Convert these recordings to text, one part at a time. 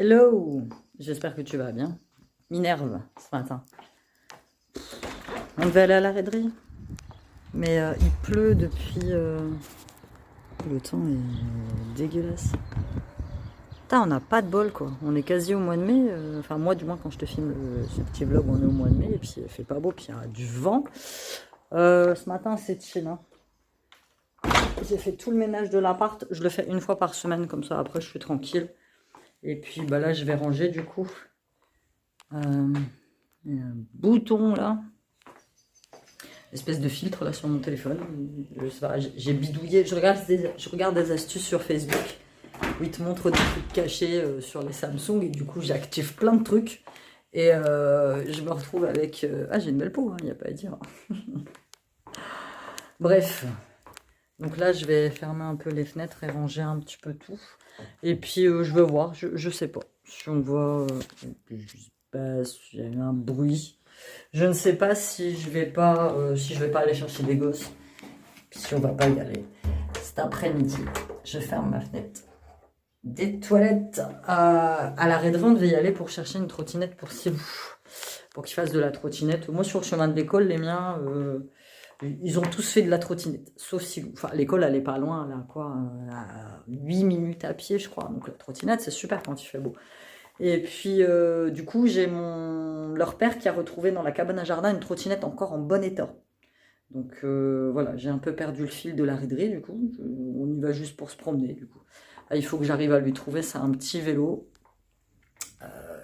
Hello, j'espère que tu vas bien. M'énerve ce matin. On devait aller à la raiderie, mais il pleut depuis... Le temps est dégueulasse. Putain, on n'a pas de bol quoi. On est quasi au mois de mai. Enfin, moi du moins quand je te filme ce petit vlog, on est au mois de mai et puis il fait pas beau, puis il y a du vent. Ce matin, c'est chill. Hein. J'ai fait tout le ménage de l'appart. Je le fais une fois par semaine, comme ça après je suis tranquille. Et puis bah là, je vais ranger du coup. Il y a un bouton là. Espèce de filtre là sur mon téléphone. Je sais pas, j'ai bidouillé. Je regarde des astuces sur Facebook où ils te montrent des trucs cachés sur les Samsung et du coup j'active plein de trucs. Et je me retrouve avec... Ah, j'ai une belle peau, il n'y a pas à dire. Bref. Donc là, je vais fermer un peu les fenêtres et ranger un petit peu tout. Et puis, je vais voir, je sais pas. Si on voit... je sais pas si il y a eu un bruit. Je ne sais pas si je vais pas, aller chercher des gosses. Puis si on va pas y aller. Cet après-midi, je ferme ma fenêtre. Des toilettes à la raiderie, on devait y aller pour chercher une trottinette pour Silou. Pour qu'il fasse de la trottinette. Moi, sur le chemin de l'école, les miens... ils ont tous fait de la trottinette, sauf si... Enfin, l'école, elle est pas loin, là, quoi, à 8 minutes à pied, je crois. Donc, la trottinette, c'est super quand il fait beau. Et puis, du coup, j'ai leur père qui a retrouvé dans la cabane à jardin une trottinette encore en bon état. Donc, voilà, j'ai un peu perdu le fil de la raiderie, du coup. On y va juste pour se promener, du coup. Là, il faut que j'arrive à lui trouver, c'est un petit vélo.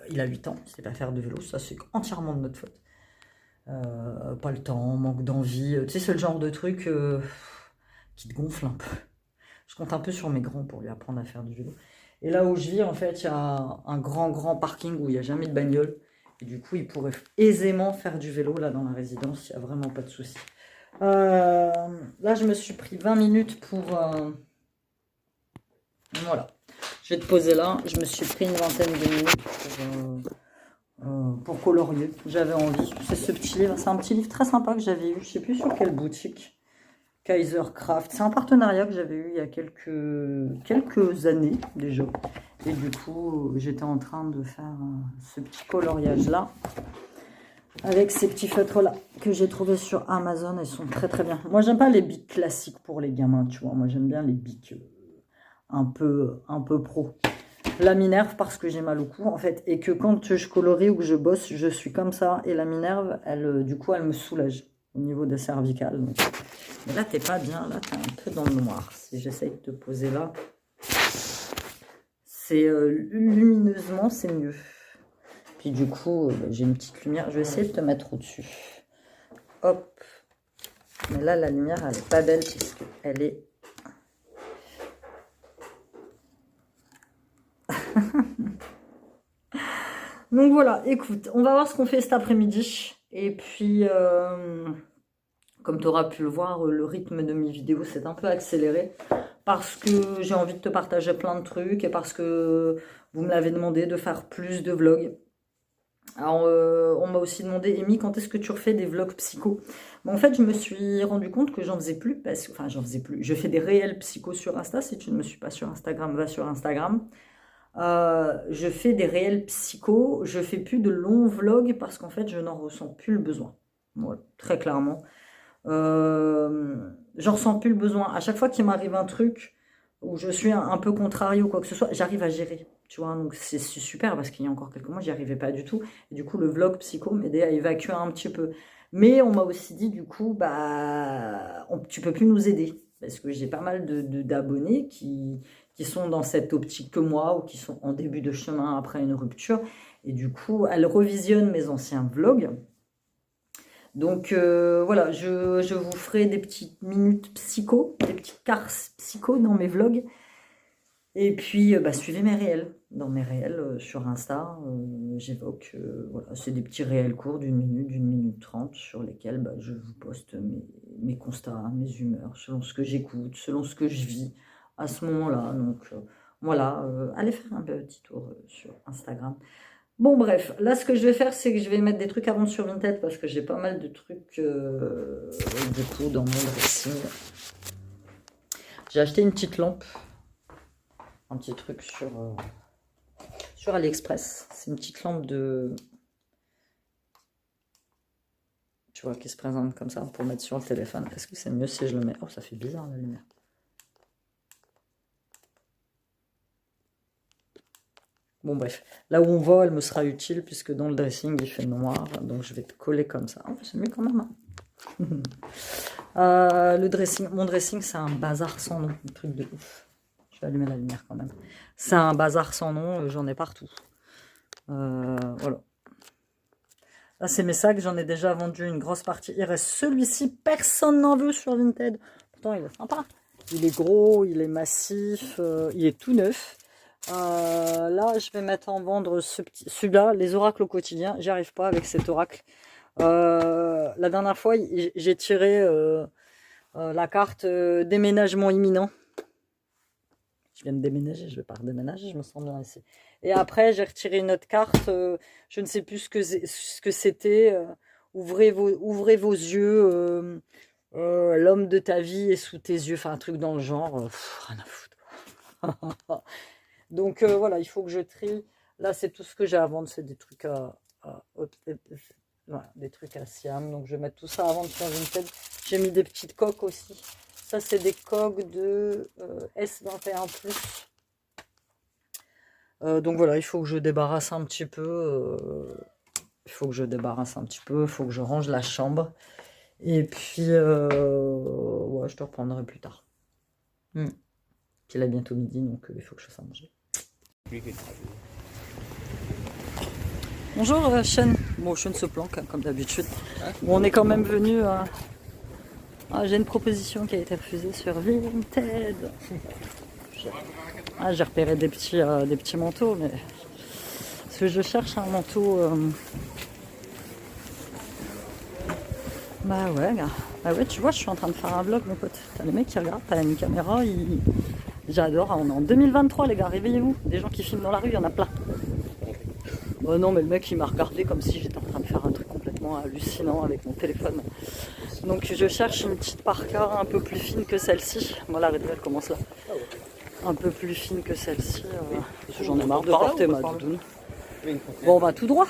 Il a 8 ans, il ne sait pas faire de vélo, ça, c'est entièrement de notre faute. Pas le temps, manque d'envie, tu sais, c'est le genre de truc qui te gonfle un peu. Je compte un peu sur mes grands pour lui apprendre à faire du vélo. Et là où je vis, en fait, il y a un grand parking où il n'y a jamais de bagnole. Et du coup, il pourrait aisément faire du vélo là dans la résidence, il n'y a vraiment pas de souci. Là, je me suis pris 20 minutes pour... Voilà. Je vais te poser là. Je me suis pris une vingtaine de minutes pour colorier. J'avais envie. C'est ce petit livre. C'est un petit livre très sympa que j'avais eu. Je ne sais plus sur quelle boutique. Kaiser Craft. C'est un partenariat que j'avais eu il y a quelques années déjà. Et du coup, j'étais en train de faire ce petit coloriage-là. Avec ces petits feutres-là que j'ai trouvés sur Amazon. Ils sont très bien. Moi, j'aime pas les bics classiques pour les gamins, tu vois. Moi, j'aime bien les bics un peu pro. La Minerve parce que j'ai mal au cou en fait et que quand je colorie ou que je bosse je suis comme ça et la Minerve elle du coup elle me soulage au niveau des cervicales donc. Mais là t'es pas bien, là t'es un peu dans le noir. Si j'essaye de te poser là c'est lumineusement c'est mieux, puis du coup j'ai une petite lumière, je vais essayer de te mettre au dessus, hop, mais là la lumière elle est pas belle puisque elle est donc voilà, écoute, on va voir ce qu'on fait cet après-midi. Et puis, comme tu auras pu le voir, le rythme de mes vidéos s'est un peu accéléré. Parce que j'ai envie de te partager plein de trucs et parce que vous me l'avez demandé de faire plus de vlogs. Alors, on m'a aussi demandé, Amy, quand est-ce que tu refais des vlogs psycho? Bon, en fait, je me suis rendu compte que j'en faisais plus. Enfin, j'en faisais plus. Je fais des réels psycho sur Insta. Si tu ne me suis pas sur Instagram, va sur Instagram. Je fais des réels psychos, je fais plus de longs vlogs parce qu'en fait je n'en ressens plus le besoin. Voilà, très clairement. J'en ressens plus le besoin. À chaque fois qu'il m'arrive un truc où je suis un peu contrariée ou quoi que ce soit, j'arrive à gérer. Tu vois, donc c'est super parce qu'il y a encore quelques mois, j'y arrivais pas du tout. Et du coup, le vlog psycho m'aidait à évacuer un petit peu. Mais on m'a aussi dit, du coup, bah, tu peux plus nous aider. Parce que j'ai pas mal d'abonnés qui sont dans cette optique que moi, ou qui sont en début de chemin après une rupture. Et du coup, elles revisionnent mes anciens vlogs. Donc voilà, je vous ferai des petites minutes psycho, des petites cartes psycho dans mes vlogs. Et puis, bah, suivez mes réels. Dans mes réels sur Insta, j'évoque, voilà, c'est des petits réels courts d'une minute 30, sur lesquels bah, je vous poste mes constats, mes humeurs, selon ce que j'écoute, selon ce que je vis à ce moment-là. Donc voilà, allez faire un petit tour sur Instagram. Bon bref, là ce que je vais faire, c'est que je vais mettre des trucs à vendre sur Vinted parce que j'ai pas mal de trucs du coup dans mon dressing. J'ai acheté une petite lampe, un petit truc sur sur AliExpress. C'est une petite lampe de... Tu vois, qui se présente comme ça pour mettre sur le téléphone. Est-ce que c'est mieux si je le mets? Oh, ça fait bizarre la lumière. Bon bref, là où on va, elle me sera utile puisque dans le dressing il fait noir, donc je vais te coller comme ça. Oh, c'est mieux quand même. Hein. Le dressing, mon dressing c'est un bazar sans nom, un truc de ouf. Je vais allumer la lumière quand même. C'est un bazar sans nom, j'en ai partout. Voilà. Là c'est mes sacs, j'en ai déjà vendu une grosse partie. Il reste celui-ci, personne n'en veut sur Vinted. Pourtant il est sympa. Il est gros, il est massif, il est tout neuf. Là, je vais mettre en vendre celui-là, les oracles au quotidien. J'y arrive pas avec cet oracle. La dernière fois, j'ai tiré la carte déménagement imminent. Je viens de déménager, je vais pas redéménager, je me sens bien ici. Et après, j'ai retiré une autre carte, je ne sais plus ce que c'était. Ouvrez vos yeux, l'homme de ta vie est sous tes yeux. Enfin, un truc dans le genre, rien à foutre. Donc voilà, il faut que je trie. Là, c'est tout ce que j'ai à vendre, c'est des trucs voilà, des trucs à Siam. Donc je vais mettre tout ça à vendre sur Vinted. J'ai mis des petites coques aussi. Ça, c'est des coques de S21+. Donc voilà, il faut que je débarrasse un petit peu. Il faut que je débarrasse un petit peu. Il faut que je range la chambre. Et puis, ouais, je te reprendrai plus tard. Puis il est bientôt midi, donc il faut que je fasse à manger. Bonjour Sean. Bon, Sean se planque comme d'habitude. Bon, on est quand même venu. J'ai une proposition qui a été refusée sur Vinted. J'ai repéré des petits manteaux, mais parce que je cherche un manteau. Bah ouais, gars. Bah ouais, tu vois, je suis en train de faire un vlog, mes potes. T'as les mecs qui regardent, t'as une caméra, J'adore, on est en 2023 les gars, réveillez-vous. Des gens qui filment dans la rue, il y en a plein. Oh non, mais le mec il m'a regardé comme si j'étais en train de faire un truc complètement hallucinant avec mon téléphone. Donc je cherche une petite parka un peu plus fine que celle-ci. Moi la réduction elle commence là. Un peu plus fine que celle-ci. Parce que j'en ai marre de porter ma doudoune. Bon, on va tout droit.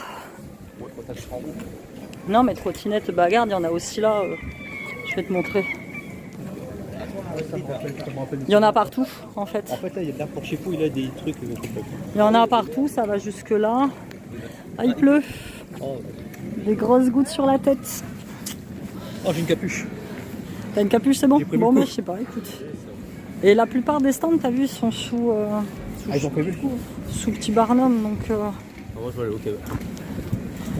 Non mais trottinette, bah regarde, il y en a aussi là. Je vais te montrer. Il y en a partout en fait. En fait là il y a pour chez vous, il a des trucs. Il y en a partout, ça va jusque là. Ah, il pleut. Des grosses gouttes sur la tête. Oh, j'ai une capuche. T'as une capuche, c'est bon? Bon, mais je sais pas, écoute. Et la plupart des stands, t'as vu, ils sont sous. Ils ont prévu le coup. Sous petit Barnum, donc. Moi je vois le ok.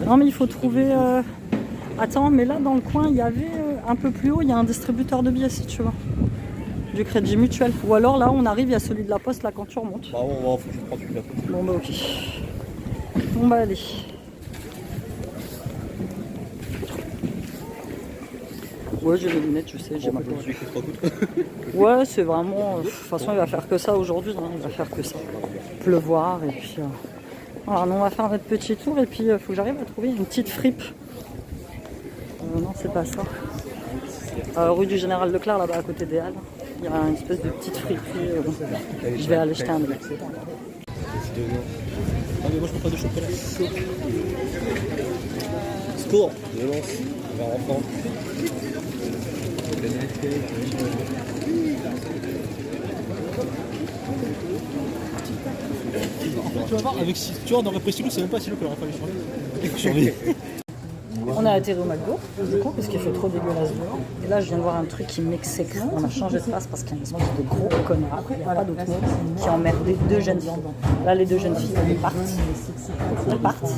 Non, mais il faut trouver. Attends, mais là dans le coin, il y avait un peu plus haut, il y a un distributeur de billets si tu veux. Du Crédit Mutuel. Ou alors là, on arrive, il y a celui de la Poste là quand tu remontes. Bah, faut que je prenne celui-là. Bon, bah, ok. Bon, bah, allez. Ouais, j'ai les lunettes, je sais, j'ai ma blonde. Ouais, c'est vraiment. De toute façon, il va faire que ça aujourd'hui, hein, il va faire que ça. Pleuvoir, et puis. Voilà, on va faire notre petit tour, et puis il faut que j'arrive à trouver une petite fripe. Non, c'est pas ça. Rue du Général Leclerc, là-bas à côté des Halles. Il y a une espèce de petite friperie. Je vais aller jeter un œil. Ah, mais moi je prends pas de chocolat. Secours, violence, vers enfant. En fait, tu vas voir, avec si tu vois, on aurait pris Silo, c'est même pas Silo qu'on aurait fallu changer. On a atterri au McDo, du coup, parce qu'il fait trop dégueulasse dehors. Et là, je viens de voir un truc qui m'exécre. On a changé de place parce qu'il y a une espèce de gros connard, il n'y a pas d'autre mot, qui emmerde deux jeunes filles. Là, les deux jeunes filles, elles partent. Elles partent.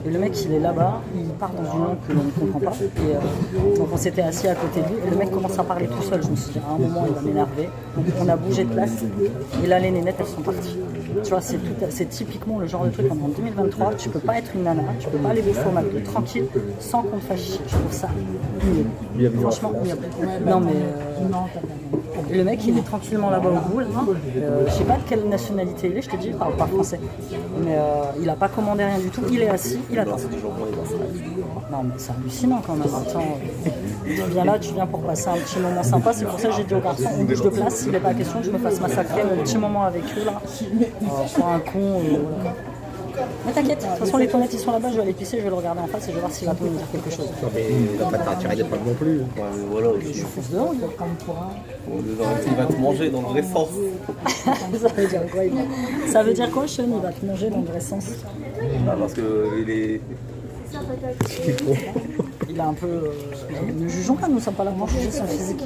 Et le mec, il est là-bas, il part dans une langue que l'on ne comprend pas. Et donc, on s'était assis à côté de lui. Et le mec commence à parler tout seul. Je me suis dit, à un moment, il va m'énerver. Donc, on a bougé de place. Et là, les nénettes, elles sont parties. Tu vois, c'est typiquement le genre de truc. En 2023, tu peux pas être une nana, tu peux pas aller bouffer au McDo tranquille sans qu'on te fasse chier. Je trouve ça ignoble. Franchement, ignoble. Non, mais le mec, il est tranquillement là-bas au bout. Je sais pas de quelle nationalité il est, je te dis, il parle pas français. Mais il a pas commandé rien du tout. Il est assis, il attend. Non, mais c'est hallucinant quand même. Attends, tu viens là, tu viens pour passer un petit moment sympa. C'est pour ça que j'ai dit aux garçons, on bouge de place. Il n'est pas question que je me fasse massacrer mon petit moment avec eux là. Pour un con. Mais t'inquiète, de toute façon les toilettes ils sont là-bas, je vais aller pisser, je vais le regarder en face et je vais voir s'il va pas me dire quelque chose. Non, mais il va pas t'attirer des problèmes non plus. Ouais, mais voilà, Je fonce dedans, il va prendre pour un... il va te manger dans le vrai sens. Ça veut dire quoi, ça veut dire quoi, Sean? Il va te manger dans le vrai sens. Ah, parce que il est. Il a un peu... Ne jugeons pas, nous ne sommes pas là pour juger son physique.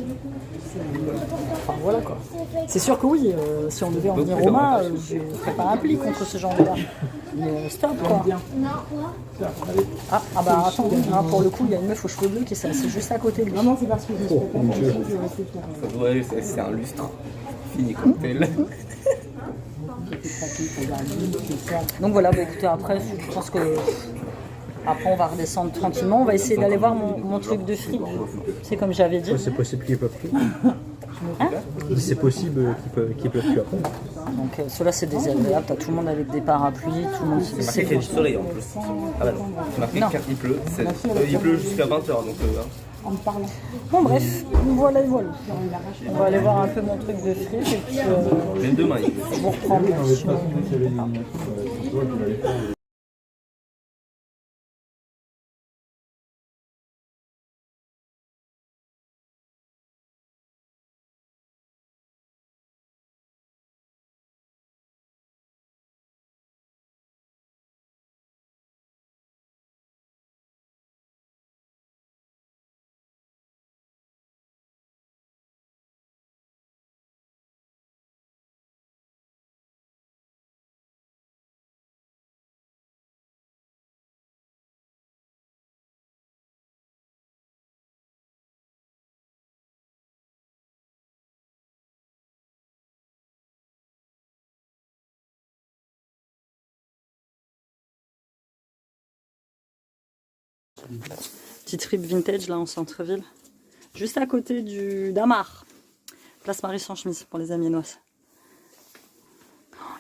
Enfin voilà quoi. C'est sûr que oui, si on devait en venir aux mains, je ne ferais pas un pli contre ce genre de gars. Mais stop quoi. Ah bah attends, hein, pour le coup il y a une meuf aux cheveux bleus qui s'est assise juste à côté de lui. Vraiment, c'est parce que je ne peux pas. Ouais, c'est un lustre. Fini comme tel. Donc voilà, bah écoutez, après je pense que... Après on va redescendre tranquillement, on va essayer d'aller voir mon truc de frites. C'est comme j'avais dit. C'est possible qu'ils peuvent plus. Hein? C'est possible qu'ils peuvent plus après. Donc cela c'est désagréable, t'as tout le monde avec des parapluies, tout le monde C'est marqué qu'il y a du soleil en plus. Ah bah non, c'est marqué Non. qu'il pleut. Il pleut jusqu'à 20h donc. En me parlant. Bon bref, voilà. On va aller voir un peu mon truc de frites et puis Mais demain, il pleut. je vous reprends. Petite trip vintage là en centre-ville. Juste à côté du Damar. Place Marie sans chemise pour les Amiénoises.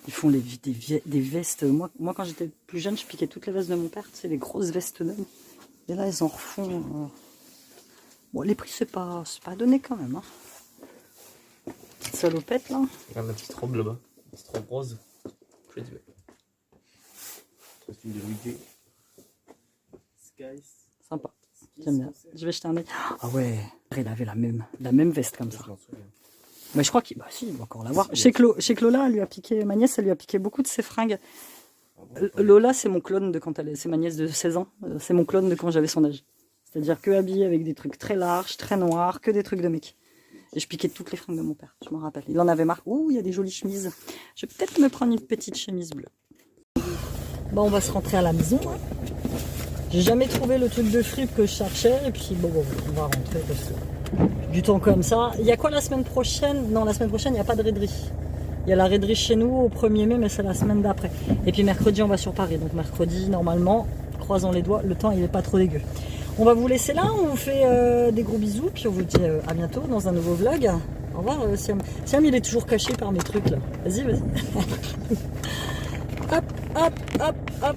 Ils font des vestes. Moi quand j'étais plus jeune, je piquais toutes les vestes de mon père. Tu sais, les grosses vestes d'homme. Et là ils en refont. Bon, les prix c'est pas donné quand même. Hein. Petite salopette là. Regarde la petite robe là-bas. La petite robe rose. Je dis, ouais. Costume de Louis G. Skies. Sympa. J'aime bien. Je vais jeter un œil. Ah ouais, il avait la même veste comme ça. Mais je crois qu'il il doit encore l'avoir. Chez Lola, elle lui a piqué, ma nièce, elle lui a piqué beaucoup de ses fringues. Lola, c'est mon clone de quand c'est ma nièce de 16 ans. C'est mon clone de quand j'avais son âge. C'est-à-dire que habillée avec des trucs très larges, très noirs, que des trucs de mec. Et je piquais toutes les fringues de mon père, je m'en rappelle. Il en avait marre. Ouh, il y a des jolies chemises. Je vais peut-être me prendre une petite chemise bleue. Bon, on va se rentrer à la maison. Hein. J'ai jamais trouvé le truc de fripe que je cherchais. Et puis, bon, on va rentrer parce que du temps comme ça. Il y a quoi la semaine prochaine? Non, la semaine prochaine, il n'y a pas de raiderie. Il y a la raiderie chez nous au 1er mai, mais c'est la semaine d'après. Et puis mercredi, on va sur Paris. Donc mercredi, normalement, croisons les doigts, le temps, il n'est pas trop dégueu. On va vous laisser là. On vous fait des gros bisous. Puis on vous dit à bientôt dans un nouveau vlog. Au revoir, Siam. Siam, il est toujours caché par mes trucs là. Vas-y. Hop, hop, hop, hop.